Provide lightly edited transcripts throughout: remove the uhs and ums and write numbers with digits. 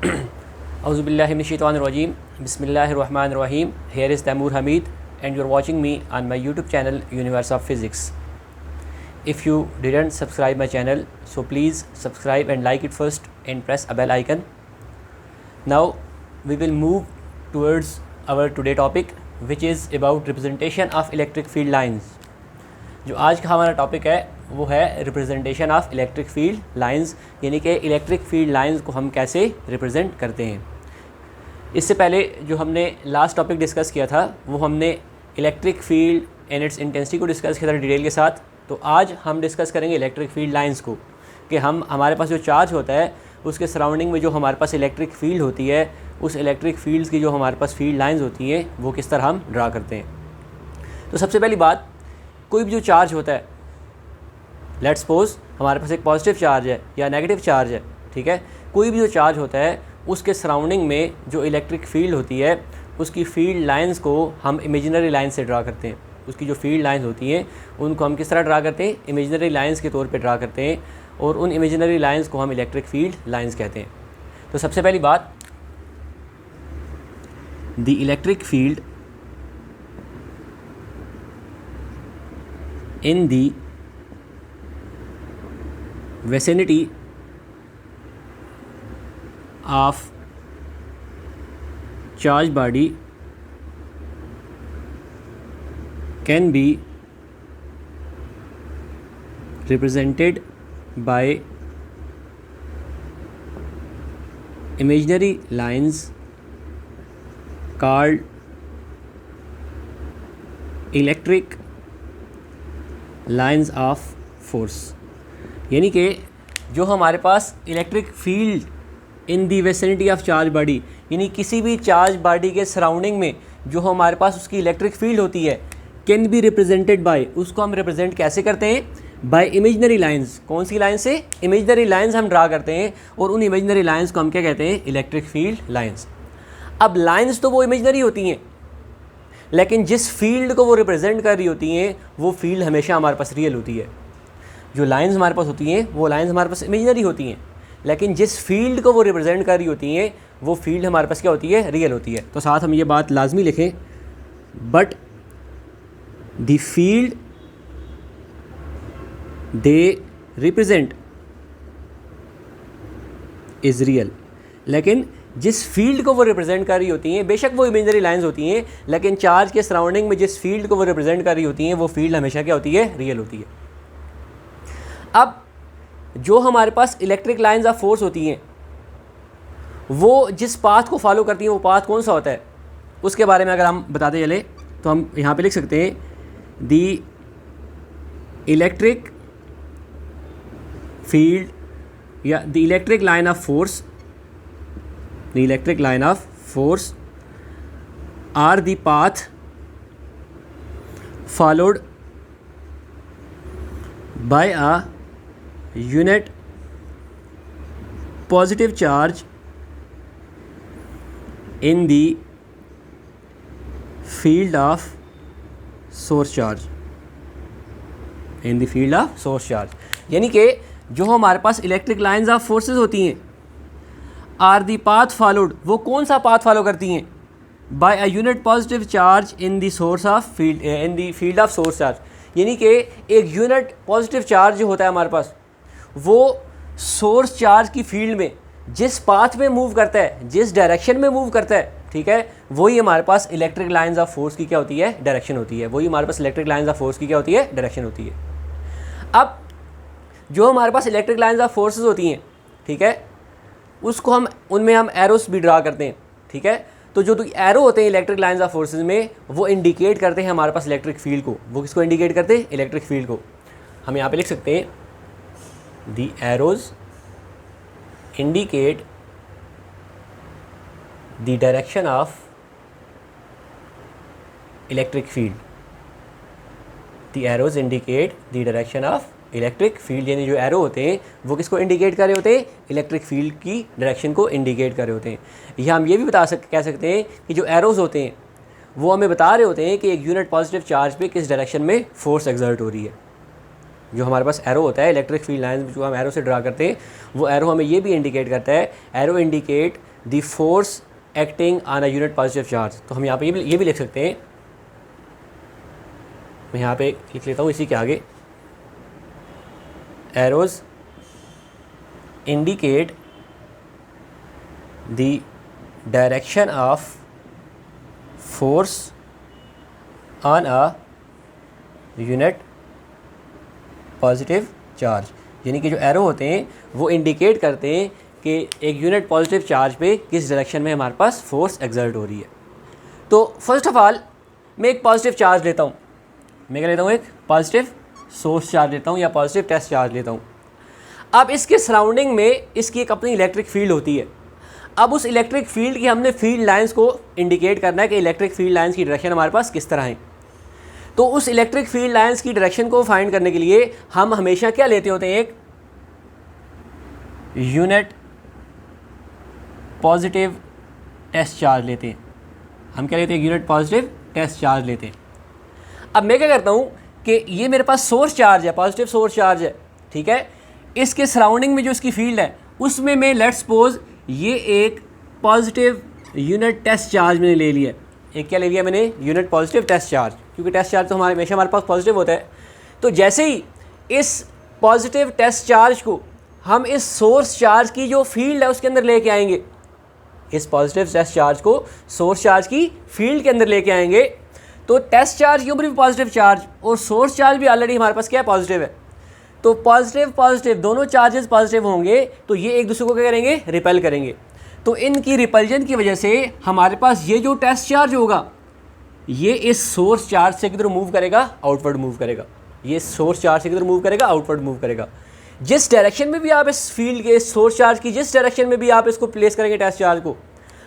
Auzubillahi minash-shaytanir-rajim. Bismillahir-rahmanir-rahim. Here is Taimur Hamid and you are watching me on my YouTube channel Universe of Physics. If you didn't subscribe my channel, so please subscribe and like it first and press a bell icon. Now we will move towards our today topic, which is about representation of electric field lines. जो आज का हमारा topic है वो है representation of electric field lines, यानी कि electric field lines को हम कैसे रिप्रेजेंट करते हैं। इससे पहले जो हमने लास्ट टॉपिक डिस्कस किया था वो हमने electric field and it's intensity को डिस्कस किया था डिटेल के साथ। तो आज हम डिस्कस करेंगे इलेक्ट्रिक फील्ड लाइंस को, कि हमारे पास जो चार्ज होता है उसके सराउंडिंग में जो हमारे पास इलेक्ट्रिक फील्ड होती है, उस इलेक्ट्रिक फील्ड्स की जो हमारे पास फील्ड लाइंस होती हैं वो किस तरह हम ड्रा करते हैं। तो सबसे पहली बात, कोई भी जो चार्ज होता है, लेट्स सपोज हमारे पास एक पॉजिटिव चार्ज है या नेगेटिव चार्ज है, ठीक है। कोई भी जो चार्ज होता है उसके सराउंडिंग में जो इलेक्ट्रिक फील्ड होती है उसकी फील्ड लाइंस को हम इमेजिनरी लाइन से ड्रा करते हैं। उसकी जो फील्ड लाइंस होती हैं उनको हम किस तरह ड्रा करते हैं, इमेजिनरी लाइंस के तौर पे ड्रा करते हैं, और उन इमेजिनरी लाइंस को हम इलेक्ट्रिक फील्ड लाइंस कहते हैं। तो सबसे पहली बात, the electric field in the vicinity of charged body can be represented by imaginary lines called electric lines of force. यानी कि जो हमारे पास electric field in the vicinity of charge body, यानी किसी भी चार्ज बॉडी के सराउंडिंग में जो हमारे पास उसकी इलेक्ट्रिक फील्ड होती है, कैन बी रिप्रेजेंटेड बाय, उसको हम रिप्रेजेंट कैसे करते हैं, बाय इमेजिनरी लाइंस। कौन सी लाइन से, इमेजिनरी लाइंस हम ड्रा करते हैं, और उन इमेजिनरी लाइंस को हम क्या कहते हैं, इलेक्ट्रिक फील्ड लाइंस। अब लाइंस तो वो इमेजिनरी होती हैं, लेकिन जिस फील्ड को वो रिप्रेजेंट कर रही होती हैं वो फील्ड हमेशा हमारे पास रियल होती है। जो लाइंस हमारे पास होती हैं वो लाइंस हमारे पास इमेजिनरी होती हैं, लेकिन जिस फील्ड को वो रिप्रेजेंट कर रही होती हैं वो फील्ड हमारे पास क्या होती है, रियल होती है। तो साथ हम ये बात लाजमी लिखें, but the field they represent is real. लेकिन जिस फील्ड को वो रिप्रेजेंट कर रही होती हैं, बेशक वो इमेजिनरी लाइंस होती हैं, लेकिन चार्ज के सराउंडिंग में जिस फील्ड को वो रिप्रेजेंट कर रही होती हैं वो फील्ड हमेशा क्या होती है, रियल होती है। अब जो हमारे पास इलेक्ट्रिक लाइंस ऑफ फोर्स होती हैं वो जिस पाथ को फॉलो करती हैं वो पाथ कौन सा होता है, उसके बारे में अगर हम बताते चले तो हम यहाँ पे लिख सकते हैं, द इलेक्ट्रिक फील्ड या the electric line of force, the electric line of force are the path followed by a unit positive charge in the field of source charge, in the field of source charge। यानी कि जो हमारे पास electric lines of forces होती हैं, are the path followed, वो कौन सा पाथ फॉलो करती हैं, by a unit positive charge in the source of field, in the field of source charge. यानी कि एक यूनिट पॉजिटिव चार्ज जो होता है हमारे पास वो सोर्स चार्ज की फील्ड में जिस पाथ में मूव करता है, जिस डायरेक्शन में मूव करता है, ठीक है, वही हमारे पास इलेक्ट्रिक लाइंस ऑफ फोर्स की क्या होती है, डायरेक्शन होती है। वही हमारे पास इलेक्ट्रिक लाइंस ऑफ फोर्स की क्या होती है, डायरेक्शन होती है। अब जो हमारे पास इलेक्ट्रिक लाइंस ऑफ फोर्सेस होती हैं, ठीक है, उसको हम उनमें हम एरोस भी ड्रा करते हैं, ठीक है। तो जो एरो होते हैं इलेक्ट्रिक लाइंस ऑफ फोर्सेस में वो इंडिकेट करते हैं हमारे पास इलेक्ट्रिक फील्ड को। वो किसको इंडिकेट करते हैं, इलेक्ट्रिक फील्ड को। हम यहाँ पे लिख सकते हैं, the arrows indicate the direction of electric field, the arrows indicate the direction of electric field. यानी जो एरो होते हैं वो किसको इंडिकेट कर रहे होते हैं, इलेक्ट्रिक फील्ड की डायरेक्शन को इंडिकेट कर रहे होते हैं। या हम ये भी कह सकते हैं कि जो एरोज होते हैं वो हमें बता रहे होते हैं कि एक यूनिट पॉजिटिव चार्ज पे किस डायरेक्शन में फोर्स एक्सर्ट हो रही है। जो हमारे पास एरो होता है इलेक्ट्रिक फील्ड लाइन जो हम एरो से ड्रा करते हैं, वो एरो हमें ये भी इंडिकेट करता है, arrow indicate the force acting on a unit positive charge. तो हम यहाँ पे ये भी लिख सकते हैं, मैं यहाँ पे लिख लेता हूँ इसी के आगे, arrows indicate the direction of force on a unit positive charge. यानी कि जो एरो होते हैं वो इंडिकेट करते हैं कि एक यूनिट पॉजिटिव चार्ज पे किस डायरेक्शन में हमारे पास फोर्स एक्सर्ट हो रही है। तो फर्स्ट ऑफ ऑल मैं एक पॉजिटिव चार्ज लेता हूँ, मैं क्या लेता हूँ, एक पॉजिटिव सोर्स चार्ज लेता हूँ या पॉजिटिव टेस्ट चार्ज लेता हूँ। अब इसके सराउंडिंग में इसकी एक अपनी इलेक्ट्रिक फील्ड होती है। अब उस इलेक्ट्रिक फील्ड की हमने फील्ड लाइंस को इंडिकेट करना है कि इलेक्ट्रिक फील्ड लाइंस की डायरेक्शन हमारे पास किस तरह है। तो उस इलेक्ट्रिक फील्ड लाइंस की डायरेक्शन को फाइंड करने के लिए हम हमेशा क्या लेते होते हैं, एक यूनिट पॉजिटिव टेस्ट चार्ज लेते हैं। हम क्या लेते हैं, यूनिट पॉजिटिव टेस्ट चार्ज लेते हैं। अब मैं क्या करता हूँ कि ये मेरे पास सोर्स चार्ज है, पॉजिटिव सोर्स चार्ज है, ठीक है। इसके सराउंडिंग में जो इसकी फील्ड है उसमें मैं लेट्स सपोज ये एक पॉजिटिव यूनिट टेस्ट चार्ज मैंने ले लिया। एक क्या ले लिया मैंने, यूनिट पॉजिटिव टेस्ट चार्ज, क्योंकि टेस्ट चार्ज तो हमेशा हमारे पास पॉजिटिव होता है। तो जैसे ही इस पॉजिटिव टेस्ट चार्ज को हम इस सोर्स चार्ज की जो फील्ड है उसके अंदर लेके आएंगे, इस पॉजिटिव टेस्ट चार्ज को सोर्स चार्ज की फील्ड के अंदर लेके आएंगे, तो टेस्ट चार्ज के ऊपर भी पॉजिटिव चार्ज और सोर्स चार्ज भी ऑलरेडी हमारे पास क्या है, पॉजिटिव है। तो पॉजिटिव पॉजिटिव दोनों चार्जेस पॉजिटिव होंगे तो ये एक दूसरे को क्या करेंगे, रिपेल करेंगे। तो इनकी रिपल्जन की वजह से हमारे पास ये जो टेस्ट चार्ज होगा ये इस सोर्स चार्ज से किधर मूव करेगा, आउटवर्ड मूव करेगा। ये सोर्स चार्ज से किधर मूव करेगा, आउटवर्ड मूव करेगा। जिस डायरेक्शन में भी आप इस फील्ड के सोर्स चार्ज की जिस डायरेक्शन में भी आप इसको प्लेस करेंगे टेस्ट चार्ज को,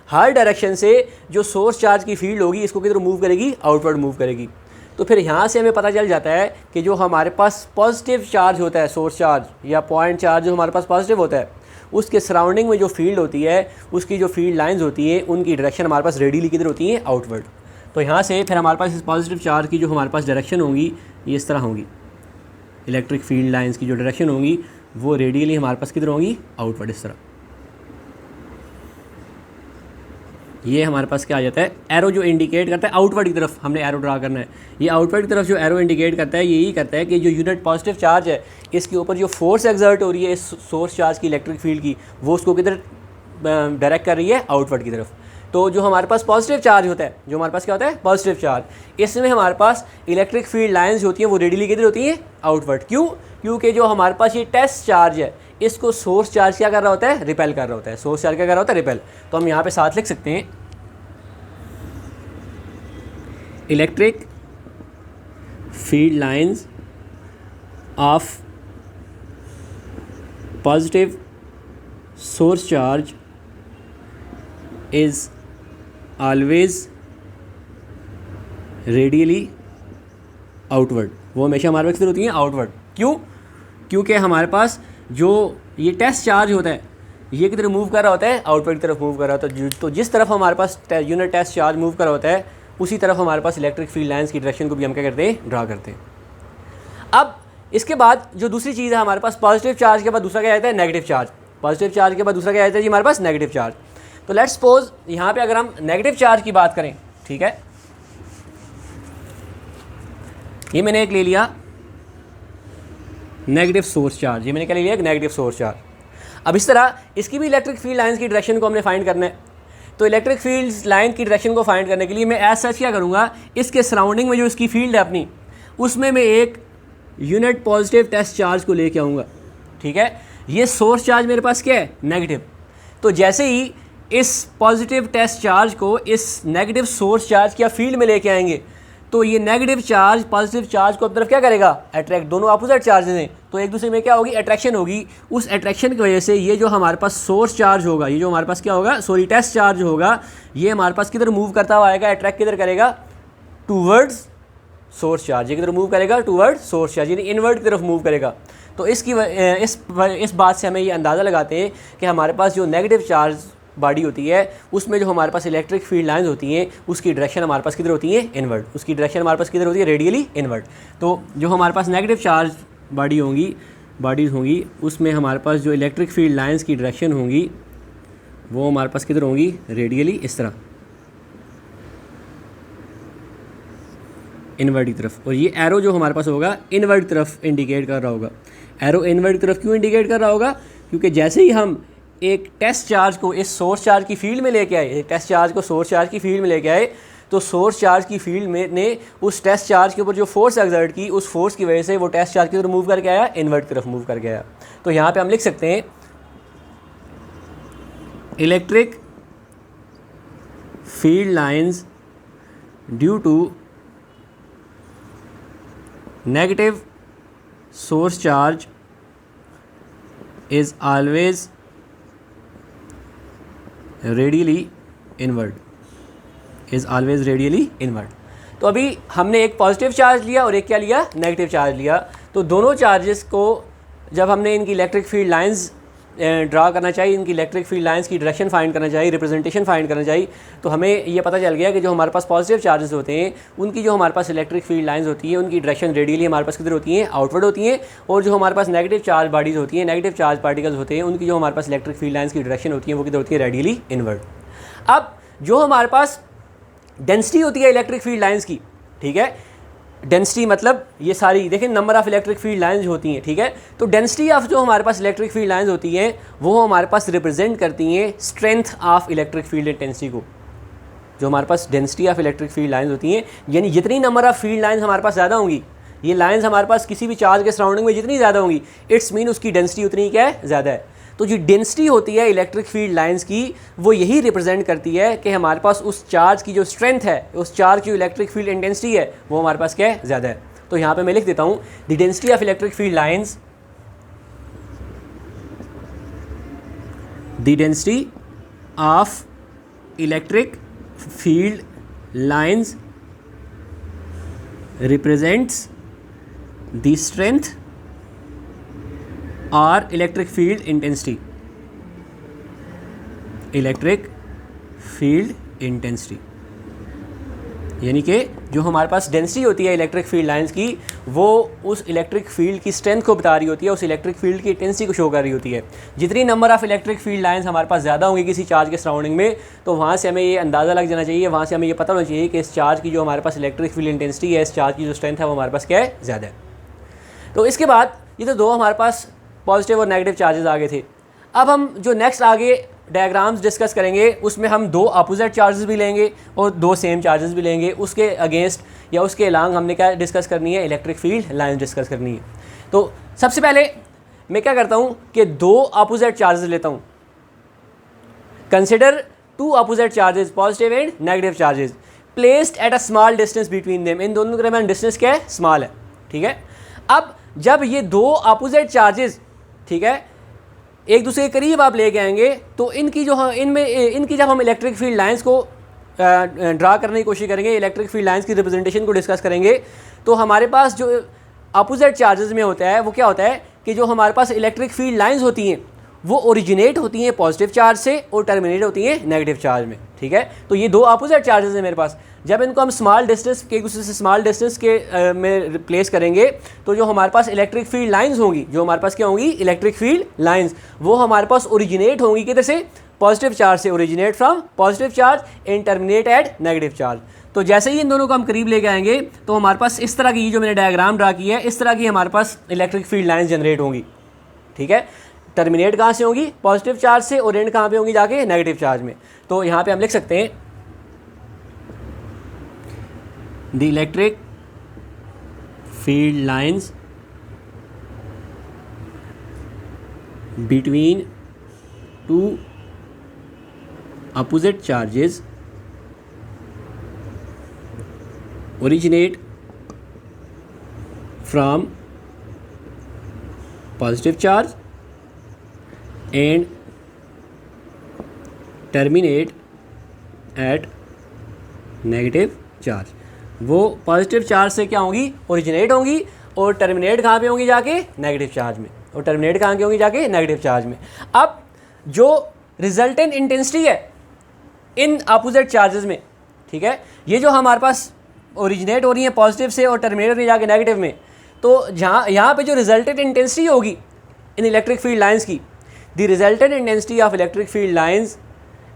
हर डायरेक्शन से जो सोर्स चार्ज की फील्ड होगी इसको किधर मूव करेगी, आउटवर्ड मूव करेगी। तो फिर यहाँ से हमें पता चल जाता है कि जो हमारे पास पॉजिटिव चार्ज होता है, सोर्स चार्ज या पॉइंट चार्ज जो हमारे पास पॉजिटिव होता है, उसके सराउंडिंग में जो फील्ड होती है, उसकी जो फील्ड लाइंस होती हैं, उनकी डायरेक्शन हमारे पास रेडियली किधर होती है, आउटवर्ड। तो यहाँ से फिर हमारे पास इस पॉजिटिव चार्ज की जो हमारे पास डायरेक्शन होंगी ये इस तरह होंगी। इलेक्ट्रिक फील्ड लाइंस की जो डायरेक्शन होंगी वो रेडियली हमारे पास किधर होंगी, आउटवर्ड, इस तरह। ये हमारे पास क्या आ जाता है, एरो जो इंडिकेट करता है आउटवर्ड की तरफ, हमने एरो ड्रा करना है। ये आउटवर्ड की तरफ जो एरो इंडिकेट करता है यही करता है कि जो यूनिट पॉजिटिव चार्ज है इसके ऊपर जो फोर्स एक्सर्ट हो रही है इस सोर्स चार्ज की इलेक्ट्रिक फील्ड की, वो उसको किधर डायरेक्ट कर रही है, आउटवर्ड की तरफ। तो जो हमारे पास पॉजिटिव चार्ज होता है, जो हमारे पास क्या होता है, पॉजिटिव चार्ज, इसमें हमारे पास इलेक्ट्रिक फील्ड लाइन्स होती हैं वो रेडियली किधर होती हैं, आउटवर्ड। क्यों? क्योंकि जो हमारे पास ये टेस्ट चार्ज है इसको सोर्स चार्ज क्या कर रहा होता है, रिपेल कर रहा होता है। सोर्स चार्ज क्या कर रहा होता है, रिपेल। तो हम यहाँ पे साथ लिख सकते हैं electric field lines of positive source charge is always radially outward. वो हमेशा हमारे पास किधर होती हैं, आउटवर्ड। क्यों? क्योंकि हमारे पास जो ये टेस्ट चार्ज होता है ये किधर मूव कर रहा होता है, आउटवर्ड की तरफ मूव कर रहा होता है। तो जिस तरफ हमारे पास यूनिट टेस्ट चार्ज मूव कर रहा होता है उसी तरफ हमारे पास इलेक्ट्रिक फील्ड लाइंस की डायरेक्शन को भी हम क्या करते हैं, ड्रा करते हैं। अब इसके बाद जो दूसरी चीज़ है हमारे पास, पॉजिटिव चार्ज के बाद दूसरा क्या आता है, नेगेटिव चार्ज। पॉजिटिव चार्ज के बाद दूसरा क्या आता है जी, हमारे पास नेगेटिव चार्ज। तो लेट्स सपोज यहाँ पे अगर हम नेगेटिव चार्ज की बात करें, ठीक है, ये मैंने एक ले लिया नेगेटिव सोर्स चार्ज, ये मैंने क्या ले लिया, एक नेगेटिव सोर्स चार्ज। अब इस तरह इसकी भी इलेक्ट्रिक फील्ड लाइंस की डायरेक्शन को हमने फाइंड करना है। तो इलेक्ट्रिक फील्ड लाइन की डायरेक्शन को फाइंड करने के लिए मैं एज सच क्या करूँगा, इसके सराउंडिंग में जो इसकी फील्ड है अपनी, उसमें मैं एक यूनिट पॉजिटिव टेस्ट चार्ज को लेके आऊँगा, ठीक है। ये सोर्स चार्ज मेरे पास क्या है, नेगेटिव। तो जैसे ही इस पॉजिटिव टेस्ट चार्ज को इस नेगेटिव सोर्स चार्ज की फील्ड में लेके आएंगे तो ये नेगेटिव चार्ज पॉजिटिव चार्ज को अपनी तरफ क्या करेगा, अट्रैक्ट। दोनों अपोजिट चार्जेस हैं तो एक दूसरे में क्या होगी, अट्रैक्शन होगी। उस अट्रैक्शन की वजह से ये जो हमारे पास सोर्स चार्ज होगा, ये जो हमारे पास क्या होगा, सॉरी टेस्ट चार्ज होगा, ये हमारे पास किधर मूव करता हुआ आएगा, अट्रैक्ट किधर करेगा, टूवर्ड्स सोर्स चार्ज। ये किधर मूव करेगा, टूवर्ड सोर्स चार्ज, यानी इनवर्ड की तरफ मूव करेगा। तो इस बात से हमें ये अंदाज़ा लगाते हैं कि हमारे पास जो नेगेटिव चार्ज बॉडी होती है उसमें जो हमारे पास इलेक्ट्रिक फील्ड लाइंस होती हैं उसकी डायरेक्शन हमारे पास किधर होती है, इनवर्ड। उसकी डायरेक्शन हमारे पास किधर होती है, रेडियली इनवर्ड। तो जो हमारे पास नेगेटिव चार्ज बॉडीज़ होंगी उसमें हमारे पास जो इलेक्ट्रिक फील्ड लाइंस की डायरेक्शन होंगी वो हमारे पास किधर होंगी, रेडियली इस तरह इनवर्ट की तरफ, और ये एरो जो हमारे पास होगा इनवर्ट तरफ इंडिकेट कर रहा होगा। एरो इनवर्ट तरफ क्यों इंडिकेट कर रहा होगा, क्योंकि जैसे ही हम एक टेस्ट चार्ज को इस सोर्स चार्ज की फील्ड में लेके आए, एक टेस्ट चार्ज को सोर्स चार्ज की फील्ड में लेके आए, तो सोर्स चार्ज की फील्ड में ने उस टेस्ट चार्ज के ऊपर जो फोर्स एक्सर्ट की, उस फोर्स की वजह से वो टेस्ट चार्ज की तरफ मूव करके आया, इनवर्ट की तरफ मूव करके आया। तो यहाँ पे हम लिख सकते हैं electric field lines due to negative source charge is always radially inward, is always radially inward. तो अभी हमने एक पॉजिटिव चार्ज लिया और एक क्या लिया, नेगेटिव चार्ज लिया। तो दोनों चार्जेस को जब हमने इनकी इलेक्ट्रिक फील्ड लाइंस ड्रा करना चाहिए, इनकी इलेक्ट्रिक फील्ड लाइंस की डायरेक्शन फाइंड करना चाहिए, रिप्रेजेंटेशन फाइंड करना चाहिए, तो हमें ये पता चल गया कि जो हमारे पास पॉजिटिव चार्जेस होते हैं उनकी जो हमारे पास इलेक्ट्रिक फील्ड लाइंस होती हैं उनकी डायरेक्शन रेडियली हमारे पास किधर होती हैं, आउटवर्ड होती हैं। और जो हमारे पास नेगेटिव चार्ज बॉडीज़ होती हैं, नेगेटिव चार्ज पार्टिकल्स होते हैं, उनकी जो हमारे पास इलेक्ट्रिक फील्ड लाइंस की डायरेक्शन होती है वो किधर होती है, रेडियली इनवर्ड। अब जो हमारे पास डेंसिटी होती है इलेक्ट्रिक फील्ड लाइंस की, ठीक है, डेंसिटी मतलब ये सारी देखें number of electric field lines होती हैं, ठीक है। तो डेंसिटी ऑफ जो हमारे पास इलेक्ट्रिक फील्ड लाइंस होती हैं वो हमारे पास रिप्रेजेंट करती हैं strength of electric field intensity को। जो हमारे पास density of electric field lines होती हैं, यानी जितनी नंबर ऑफ़ फील्ड लाइंस हमारे पास ज़्यादा होंगी, ये लाइंस हमारे पास किसी भी चार्ज के सराउंडिंग में जितनी ज़्यादा होंगी, इट्स मीन उसकी डेंसिटी उतनी क्या है, ज़्यादा है। तो जो डेंसिटी होती है इलेक्ट्रिक फील्ड लाइंस की वो यही रिप्रेजेंट करती है कि हमारे पास उस चार्ज की जो स्ट्रेंथ है, उस चार्ज की इलेक्ट्रिक फील्ड इंटेंसिटी है वो हमारे पास क्या है, ज़्यादा है। तो यहाँ पे मैं लिख देता हूँ the density of electric field lines, the density of electric field lines represents the strength और electric field intensity, electric field intensity, यानी कि जो हमारे पास डेंसिटी होती है इलेक्ट्रिक फील्ड लाइंस की वो उस इलेक्ट्रिक फील्ड की स्ट्रेंथ को बता रही होती है, उस इलेक्ट्रिक फील्ड की इंटेंसिटी को शो कर रही होती है। जितनी number of electric field lines हमारे पास ज़्यादा होंगी किसी चार्ज के सराउंडिंग में, तो वहाँ से हमें ये अंदाज़ा लग जाना चाहिए, वहाँ से हमें ये पता होना चाहिए कि इस चार्ज की जो हमारे पास इलेक्ट्रिक फील्ड इंटेंसिटी है, इस चार्ज की जो स्ट्रेंथ है वो हमारे पास क्या है, ज़्यादा है। तो इसके बाद ये तो दो हमारे पास पॉजिटिव और नेगेटिव चार्जेस आगे थे। अब हम जो नेक्स्ट आगे डायग्राम्स डिस्कस करेंगे उसमें हम दो अपोजिट चार्जेस भी लेंगे और दो सेम चार्जेस भी लेंगे। उसके अगेंस्ट या उसके अलॉन्ग हमने क्या डिस्कस करनी है, इलेक्ट्रिक फील्ड लाइंस डिस्कस करनी है। तो सबसे पहले मैं क्या करता हूँ कि दो अपोजिट चार्जेस लेता हूँ। Consider two opposite charges, positive and negative charges, placed at a small distance between them. इन दोनों के दरमियान डिस्टेंस क्या है, स्मॉल है, ठीक है। अब जब ये दो अपोजिट चार्जेस, ठीक है, एक दूसरे के करीब आप लेके आएंगे तो इनकी जो इनकी जब हम इलेक्ट्रिक फील्ड लाइंस को ड्रा करने की कोशिश करेंगे, इलेक्ट्रिक फील्ड लाइंस की रिप्रेजेंटेशन को डिस्कस करेंगे, तो हमारे पास जो अपोजिट चार्जेस में होता है वो क्या होता है कि जो हमारे पास इलेक्ट्रिक फील्ड लाइंस होती हैं वो ओरिजिनेट होती हैं पॉजिटिव चार्ज से और टर्मिनेट होती हैं नेगेटिव चार्ज में, ठीक है। तो ये दो अपोजिट चार्जेस हैं मेरे पास। जब इनको हम स्मॉल डिस्टेंस के, एक दूसरे से स्मॉल डिस्टेंस के में रिप्लेस करेंगे तो जो हमारे पास इलेक्ट्रिक फील्ड लाइंस होंगी, जो हमारे पास क्या होंगी, इलेक्ट्रिक फील्ड लाइंस, वो हमारे पास ओरिजिनेट होंगी किधर से, पॉजिटिव चार्ज से, originate from positive charge and terminate at negative charge. तो जैसे ही इन दोनों को हम करीब लेके आएंगे तो हमारे पास इस तरह की, जो मैंने डायग्राम ड्रा की है, इस तरह की हमारे पास इलेक्ट्रिक फील्ड लाइंस जनरेट होंगी, ठीक है। टर्मिनेट कहाँ से होंगी, पॉजिटिव चार्ज से, और एंड कहाँ पे होंगी, जाके नेगेटिव चार्ज में। तो यहाँ पे हम लिख सकते हैं the electric field lines between two opposite charges originate from positive charge and terminate at negative charge. वो पॉजिटिव चार्ज से क्या होंगी, ओरिजिनेट होंगी, और टर्मिनेट कहाँ पे होंगी, जाके नेगेटिव चार्ज में, और टर्मिनेट कहाँ की होंगी, जाके नेगेटिव चार्ज में। अब जो रिजल्टेंट इंटेंसिटी है इन अपोजिट चार्जेस में, ठीक है, ये जो हमारे पास ओरिजिनेट हो रही है पॉजिटिव से और टर्मिनेट हो रही है जाके नेगेटिव में, तो जहाँ यहाँ पे जो रिजल्टेंट इंटेंसिटी होगी इन इलेक्ट्रिक फील्ड लाइंस की, the resultant intensity of electric field lines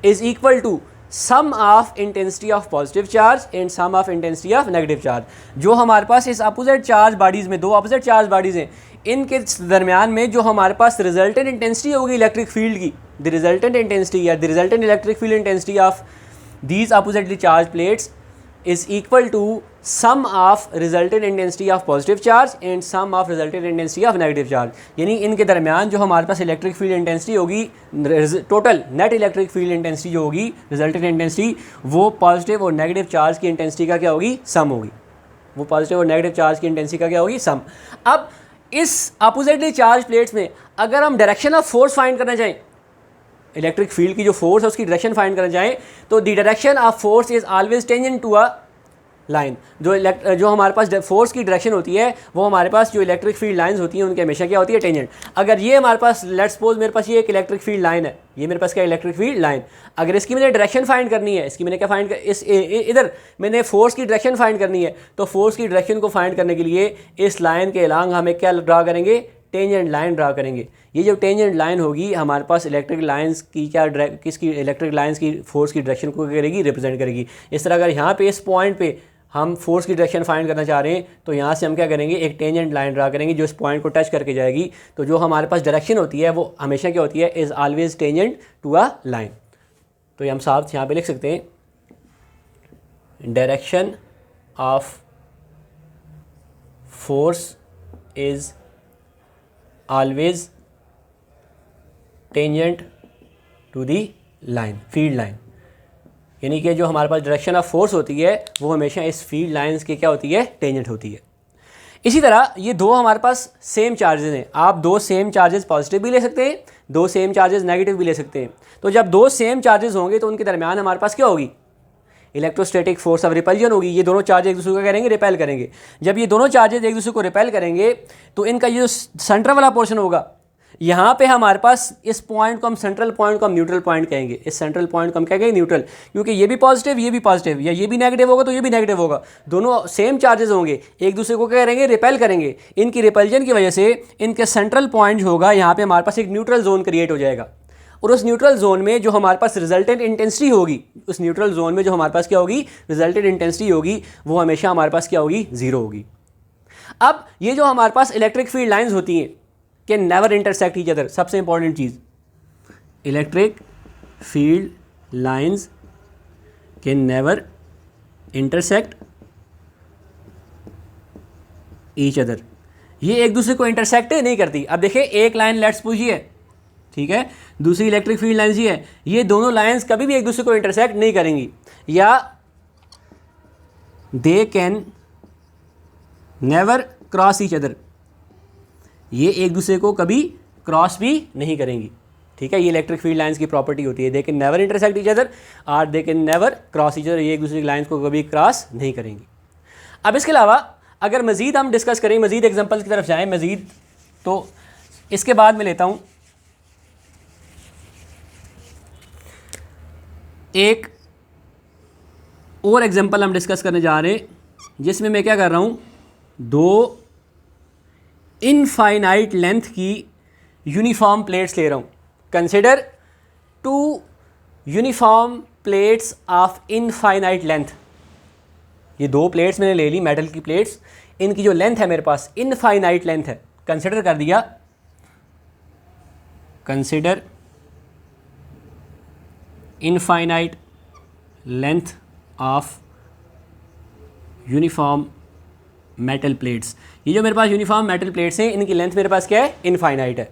is equal to sum of intensity of positive charge and sum of intensity of negative charge. जो हमारे पास इस अपोजिट चार्ज बॉडीज़ में, दो opposite charge bodies हैं, इनके दरमियान में जो हमारे पास रिजल्टेंट इंटेंसिटी होगी इलेक्ट्रिक फील्ड की, द रिजल्टेंट इंटेंसिटी या the resultant electric field intensity of these oppositely charge plates is equal to sum of resultant intensity of positive charge and sum of resultant intensity of negative charge। यानी इनके दरमियान जो हमारे पास electric field intensity होगी, total net electric field intensity जो होगी, resultant intensity, वो पॉजिटिव और नेगेटिव चार्ज की इंटेंसिटी का क्या होगी, सम होगी। वो पॉजिटिव और नेगेटिव चार्ज की इंटेंसिटी का क्या होगी, सम। अब इस अपोजिटली चार्ज प्लेट्स में अगर हम डायरेक्शन ऑफ फोर्स फाइंड करना चाहें, इलेक्ट्रिक फील्ड की जो फोर्स है उसकी डायरेक्शन फाइंड करना चाहें, तो the direction of force is always tangent to a line. जो हमारे पास फोर्स की डायरेक्शन होती है वो हमारे पास जो इलेक्ट्रिक फील्ड लाइंस होती हैं उनकी हमेशा क्या होती है, टेंजेंट। अगर ये हमारे पास, लेट्स सपोज मेरे पास ये एक इलेक्ट्रिक फील्ड लाइन है, ये मेरे पास क्या इलेक्ट्रिक फील्ड लाइन, अगर इसकी मैंने डायरेक्शन फाइंड करनी है, इसकी मैंने क्या फाइंड इधर मैंने फोर्स की डायरेक्शन फाइंड करनी है, तो फोर्स की डायरेक्शन को फाइंड करने के लिए इस लाइन के अलांग हमें क्या ड्रा करेंगे, टेंजेंट लाइन ड्रा करेंगे। ये जो टेंजेंट लाइन होगी हमारे पास इलेक्ट्रिक लाइंस की क्या, किसकी, इलेक्ट्रिक लाइंस की फोर्स की डायरेक्शन को करेगी, रिप्रेजेंट करेगी। इस तरह अगर यहाँ पे इस पॉइंट पे हम फोर्स की डायरेक्शन फाइंड करना चाह रहे हैं तो यहाँ से हम क्या करेंगे, एक टेंजेंट लाइन ड्रा करेंगे जो इस पॉइंट को टच करके जाएगी। तो जो हमारे पास डायरेक्शन होती है वो हमेशा क्या होती है, is always tangent to a line. तो ये हम साफ यहाँ पे लिख सकते हैं, direction of force is always tangent to the line, field line. यानी कि जो हमारे पास डायरेक्शन ऑफ फोर्स होती है वो हमेशा इस फील्ड लाइंस की क्या होती है, टेंजेंट होती है। इसी तरह ये दो हमारे पास सेम चार्जेस हैं, आप दो सेम चार्जेस पॉजिटिव भी ले सकते हैं, दो सेम चार्जेस नेगेटिव भी ले सकते हैं। तो जब दो सेम चार्जेस होंगे तो उनके दरमियान हमारे पास क्या होगी, इलेक्ट्रोस्टैटिक फोर्स ऑफ रिपल्जन होगी। ये दोनों चार्ज एक दूसरे को करेंगे, रिपेल करेंगे। जब ये दोनों चार्जेस एक दूसरे को रिपेल करेंगे तो इनका ये जो सेंटर वाला पोर्शन होगा, यहाँ पे हमारे पास इस पॉइंट को हम सेंट्रल पॉइंट को हम न्यूट्रल पॉइंट कहेंगे। इस सेंट्रल पॉइंट को हम क्या कहेंगे, न्यूट्रल, क्योंकि ये भी पॉजिटिव ये भी पॉजिटिव, या ये भी नेगेटिव होगा तो ये भी नेगेटिव होगा, दोनों सेम चार्जेस होंगे, एक दूसरे को क्या करेंगे, रिपेल करेंगे। इनकी रिपल्जन की वजह से इनके सेंट्रल पॉइंट जो होगा यहाँ पे हमारे पास एक न्यूट्रल जोन क्रिएट हो जाएगा, और उस न्यूट्रल जोन में जो हमारे पास रिजल्टेंट इंटेंसिटी होगी, उस न्यूट्रल जोन में जो हमारे पास क्या होगी, रिजल्टेंट इंटेंसिटी होगी, वो हमेशा हमारे पास क्या होगी, जीरो होगी। अब ये जो हमारे पास इलेक्ट्रिक फील्ड लाइंस होती हैं कि नेवर इंटरसेक्ट ईच अदर, सबसे important cheese, electric field lines can never intersect each other, ये एक दूसरे को इंटरसेक्ट नहीं करती। अब देखिए एक लाइन लेट्स सपोज ये है, ठीक है, दूसरी इलेक्ट्रिक फील्ड लाइंस ये है, ये दोनों लाइंस कभी भी एक दूसरे को इंटरसेक्ट नहीं करेंगी, या दे can never cross each other, ये एक दूसरे को कभी क्रॉस भी नहीं करेंगी। ठीक है, ये इलेक्ट्रिक फील्ड लाइंस की प्रॉपर्टी होती है, they can never intersect each other और they can never cross each other, ये एक दूसरे की लाइंस को कभी क्रॉस नहीं करेंगी। अब इसके अलावा अगर मज़ीद हम डिस्कस करें, मज़ीद एग्जांपल्स की तरफ जाएं मज़ीद, तो इसके बाद मैं लेता हूँ एक और एग्जांपल हम डिस्कस करने जा रहे हैं, जिसमें मैं क्या कर रहा हूँ, दो इनफाइनाइट लेंथ की यूनिफॉर्म प्लेट्स ले रहा हूँ। Consider two uniform plates of infinite length, ये दो प्लेट्स मैंने ले ली, मेटल की प्लेट्स, इनकी जो लेंथ है मेरे पास इनफाइनाइट लेंथ है, कंसिडर कर दिया, consider infinite length of uniform metal plates. ये जो मेरे पास यूनिफॉर्म मेटल प्लेट्स हैं इनकी लेंथ मेरे पास क्या है, इनफाइनाइट है।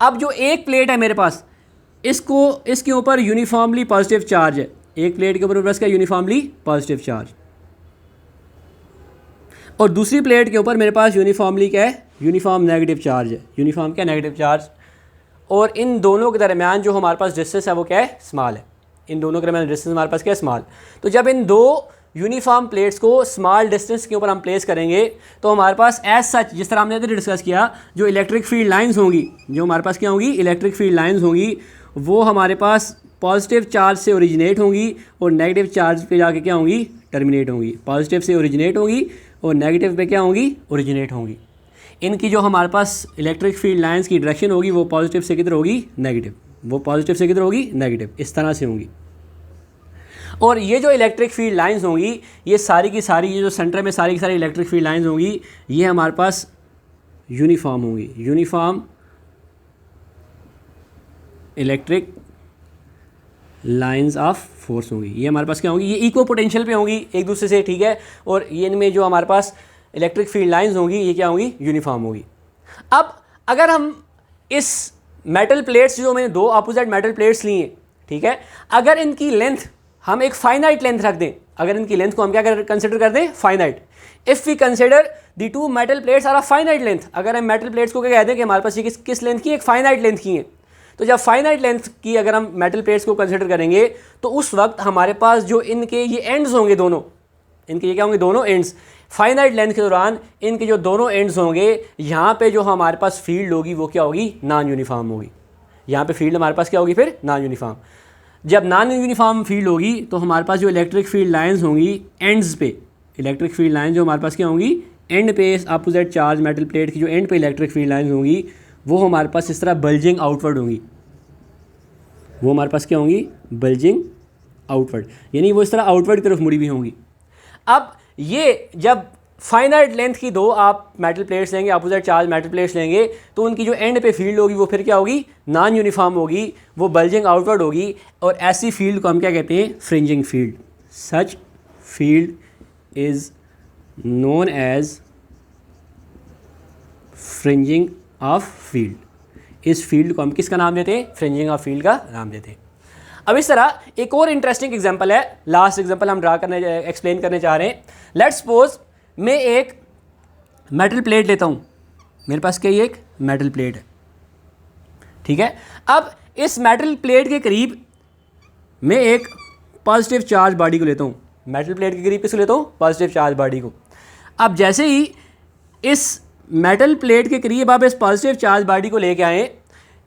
अब जो एक प्लेट है मेरे पास, इसको इसके ऊपर यूनिफॉर्मली पॉजिटिव चार्ज है, एक प्लेट के ऊपर मेरे पास क्या यूनिफॉर्मली पॉजिटिव चार्ज, और दूसरी प्लेट के ऊपर मेरे पास यूनिफॉर्मली क्या है, यूनिफॉर्म नेगेटिव चार्ज है, यूनिफॉर्म क्या नेगेटिव चार्ज, और इन दोनों के दरमियान जो हमारे पास डिस्टेंस है वो क्या है, स्मॉल है, इन दोनों के दरमियान डिस्टेंस हमारे पास क्या है, स्मॉल। तो जब इन दो यूनिफॉर्म प्लेट्स को स्मॉल डिस्टेंस के ऊपर हम प्लेस करेंगे तो हमारे पास एज सच, जिस तरह हमने डिस्कस किया, जो इलेक्ट्रिक फील्ड लाइंस होंगी, जो हमारे पास क्या होंगी, इलेक्ट्रिक फील्ड लाइंस होंगी, वो हमारे पास पॉजिटिव चार्ज से ओरिजिनेट होंगी और नेगेटिव चार्ज पे जाके क्या होंगी, टर्मिनेट होंगी। पॉजिटिव से ओरिजिनेट होंगी और नेगेटिव पे क्या होंगी, ओरिजिनेट होंगी। इनकी जो हमारे पास इलेक्ट्रिक फील्ड लाइंस की डायरेक्शन होगी वो पॉजिटिव से किधर होगी, नेगेटिव, वो पॉजिटिव से किधर होगी, नेगेटिव, इस तरह से होंगी। और ये जो इलेक्ट्रिक फील्ड लाइंस होंगी, ये सारी की सारी, ये जो सेंटर में सारी की सारी इलेक्ट्रिक फील्ड लाइंस होंगी, ये हमारे पास यूनिफॉर्म होंगी, uniform electric lines of force होंगी। ये हमारे पास क्या होंगी, ये इक्वल पोटेंशियल पे होंगी एक दूसरे से, ठीक है। और ये इनमें जो हमारे पास इलेक्ट्रिक फील्ड लाइंस होंगी, ये क्या होंगी, यूनिफॉर्म होगी। अब अगर हम इस मेटल प्लेट्स, जो मैंने दो अपोजिट मेटल प्लेट्स ली हैं, ठीक है, अगर इनकी लेंथ हम एक फाइनाइट लेंथ रख दें, अगर इनकी लेंथ को हम क्या कंसिडर कर दें, finite, if we consider the two metal plates are a finite length, अगर हम मेटल प्लेट्स को क्या कहते हैं कि हमारे पास ये किस लेंथ की, एक फाइनाइट लेंथ की है, तो जब फाइनाइट लेंथ की अगर हम मेटल प्लेट्स को कंसिडर करेंगे तो उस वक्त हमारे पास जो इनके ये एंड्स होंगे, दोनों इनके ये क्या होंगे, दोनों एंड्स, फाइनाइट लेंथ के दौरान इनके जो दोनों एंड्स होंगे, यहाँ पे जो हमारे पास फील्ड होगी वो क्या होगी, नॉन यूनिफॉर्म होगी। यहाँ पे फील्ड हमारे पास क्या होगी, फिर नॉन यूनिफॉर्म। जब नॉन यूनिफॉर्म फील्ड होगी तो हमारे पास जो इलेक्ट्रिक फील्ड लाइंस होंगी एंड्स पे, इलेक्ट्रिक फील्ड लाइन जो हमारे पास क्या होंगी, एंड पे, अपोजिट चार्ज मेटल प्लेट की जो एंड पे इलेक्ट्रिक फील्ड लाइंस होंगी, वो हमारे पास इस तरह बल्जिंग आउटवर्ड होंगी, वो हमारे पास क्या होंगी, बल्जिंग आउटवर्ड, यानी वो इस तरह आउटवर्ड की तरफ मुड़ी हुई होंगी। अब ये जब फाइनाइट लेंथ की दो आप मेटल प्लेट्स लेंगे, अपोजिट चार्ज मेटल प्लेट्स लेंगे, तो उनकी जो एंड पे फील्ड होगी वो फिर क्या होगी, नॉन यूनिफॉर्म होगी, वो बल्जिंग आउटवर्ड होगी। और ऐसी फील्ड को हम क्या कहते हैं, fringing field. Such field is known as fringing of field. इस फील्ड को हम किसका नाम देते हैं, फ्रिंजिंग ऑफ फील्ड का नाम देते हैं। अब इस तरह एक और इंटरेस्टिंग एग्जांपल है, लास्ट एग्जांपल हम एक्सप्लेन करने चाह रहे हैं। लेट्स सपोज मैं एक मेटल प्लेट लेता हूँ, मेरे पास क्या, एक मेटल प्लेट है, ठीक है। अब इस मेटल प्लेट के करीब मैं एक पॉजिटिव चार्ज बॉडी को लेता हूँ, मेटल प्लेट के करीब किसको लेता हूँ, पॉजिटिव चार्ज बॉडी को। अब जैसे ही इस मेटल प्लेट के करीब आप इस पॉजिटिव चार्ज बॉडी को लेके आएँ,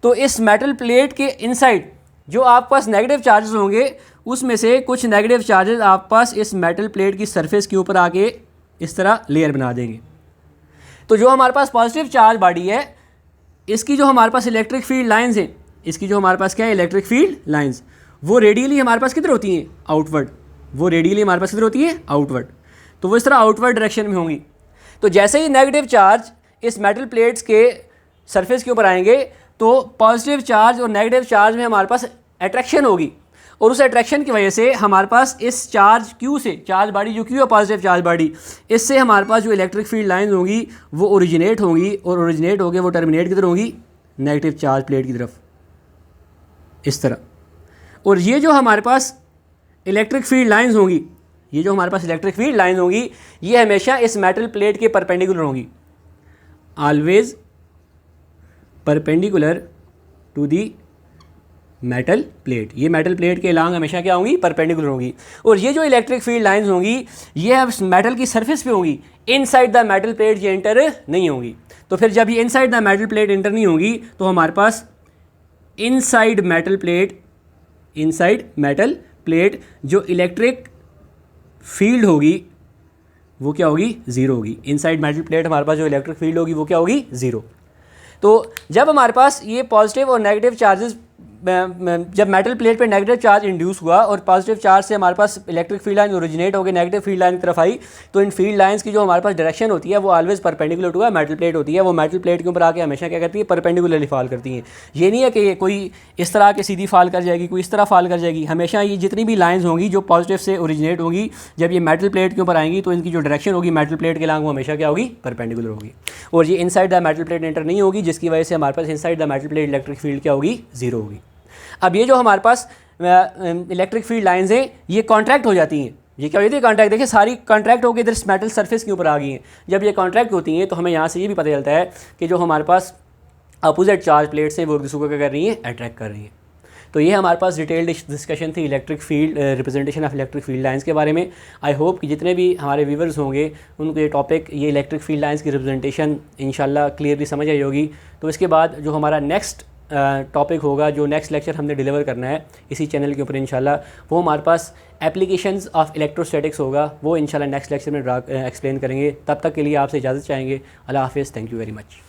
तो इस मेटल प्लेट के इनसाइड जो आपके पास नेगेटिव चार्जेस होंगे, उसमें से कुछ नेगेटिव चार्जेस आपके पास इस मेटल प्लेट की सरफेस के ऊपर आके इस तरह लेयर बना देंगे। तो जो हमारे पास पॉजिटिव चार्ज बॉडी है, इसकी जो हमारे पास इलेक्ट्रिक फील्ड लाइंस हैं, इसकी जो हमारे पास क्या है, इलेक्ट्रिक फील्ड लाइंस, वो रेडियली हमारे पास किधर होती हैं, आउटवर्ड, वो रेडियली हमारे पास किधर होती है, आउटवर्ड। तो वो इस तरह आउटवर्ड डायरेक्शन में होंगी। तो जैसे ही नेगेटिव चार्ज इस मेटल प्लेट्स के सरफेस के ऊपर आएंगे, तो पॉजिटिव चार्ज और नेगेटिव चार्ज में हमारे पास अट्रैक्शन होगी, और उस अट्रैक्शन की वजह से हमारे पास इस चार्ज क्यू से, चार्ज बॉडी जो क्यू है पॉजिटिव चार्ज बॉडी, इससे हमारे पास जो इलेक्ट्रिक फील्ड लाइंस होंगी वो ओरिजिनेट होंगी, और ओरिजिनेट होकर वो टर्मिनेट किधर होंगी, नेगेटिव चार्ज प्लेट की तरफ, इस तरह। और ये जो हमारे पास इलेक्ट्रिक फील्ड लाइंस होंगी, ये जो हमारे पास इलेक्ट्रिक फील्ड लाइंस होंगी, ये हमेशा इस मेटल प्लेट के परपेंडिकुलर होंगी, always perpendicular to the metal plate. ये मेटल प्लेट के लॉन्ग हमेशा क्या होंगी, परपेंडिकुलर होंगी। और ये जो इलेक्ट्रिक फील्ड लाइंस होंगी, ये मेटल की सरफेस पे होंगी, इनसाइड द मेटल प्लेट ये एंटर नहीं होंगी। तो फिर जब ये inside the metal plate enter नहीं होंगी, तो हमारे पास इनसाइड मेटल प्लेट जो इलेक्ट्रिक फील्ड होगी वो क्या होगी, ज़ीरो होगी। इनसाइड मेटल प्लेट हमारे पास जो इलेक्ट्रिक फील्ड होगी वो क्या होगी, ज़ीरो। तो जब हमारे पास ये पॉजिटिव और नेगेटिव चार्जेस, जब मेटल प्लेट पे नेगेटिव चार्ज इंड्यूस हुआ और पॉजिटिव चार्ज से हमारे पास इलेक्ट्रिक फील्ड लाइन ओरिजिनेट हो गई, नेगेटिव फील्ड लाइन की तरफ आई, तो इन फील्ड लाइंस की जो हमारे पास डायरेक्शन होती है वो always perpendicular to metal plate होती है। वो मेटल प्लेट के ऊपर आके हमेशा क्या करती है, परपेंडिकुलरली फॉल करती हैं। ये नहीं है कि कोई इस तरह के सीधी फॉल कर जाएगी, कोई इस तरह फॉल कर जाएगी। हमेशा ये जितनी भी लाइन्स होंगी जो पॉजिटिव से ओरिजिनेट होगी, जब ये मेटल प्लेट के ऊपर आएंगी तो इनकी जो डायरेक्शन होगी मेटल प्लेट के लॉन्ग वो हमेशा क्या होगी, परपेंडिकुलर होगी। और ये inside the metal plate enter नहीं होगी, जिसकी वजह से हमारे पास inside the metal plate electric field क्या होगी, ज़ीरो होगी। अब ये जो हमारे पास इलेक्ट्रिक फील्ड लाइंस हैं, ये कॉन्ट्रैक्ट हो जाती हैं। ये क्या होती है, कॉन्ट्रैक्ट, देखिए सारी कॉन्ट्रैक्ट होकर इधर मेटल सरफेस के ऊपर आ गई हैं। जब ये कॉन्ट्रैक्ट होती हैं तो हमें यहाँ से ये भी पता चलता है कि जो हमारे पास अपोजिट चार्ज प्लेट्स हैं वो एक दूसरे को क्या कर रही हैं, अट्रैक्ट कर रही हैं। तो ये हमारे पास डिटेल्ड डिस्कशन थी electric field, representation of electric field lines के बारे में। आई होप कि जितने भी हमारे व्यूवर्स होंगे उनको ये टॉपिक, ये इलेक्ट्रिक फील्ड लाइंस की रिप्रेजेंटेशन इंशाल्लाह क्लियरली समझ आई होगी। तो इसके बाद जो हमारा नेक्स्ट टॉपिक होगा, जो नेक्स्ट लेक्चर हमने डिलीवर करना है इसी चैनल के ऊपर इंशाल्लाह, वो हमारे पास एप्लीकेशंस ऑफ इलेक्ट्रोस्टैटिक्स होगा। वो इंशाल्लाह नेक्स्ट लेक्चर में एक्सप्लेन करेंगे। तब तक के लिए आपसे इजाज़त चाहेंगे। अल्लाह हाफ़िज़, थैंक यू वेरी मच।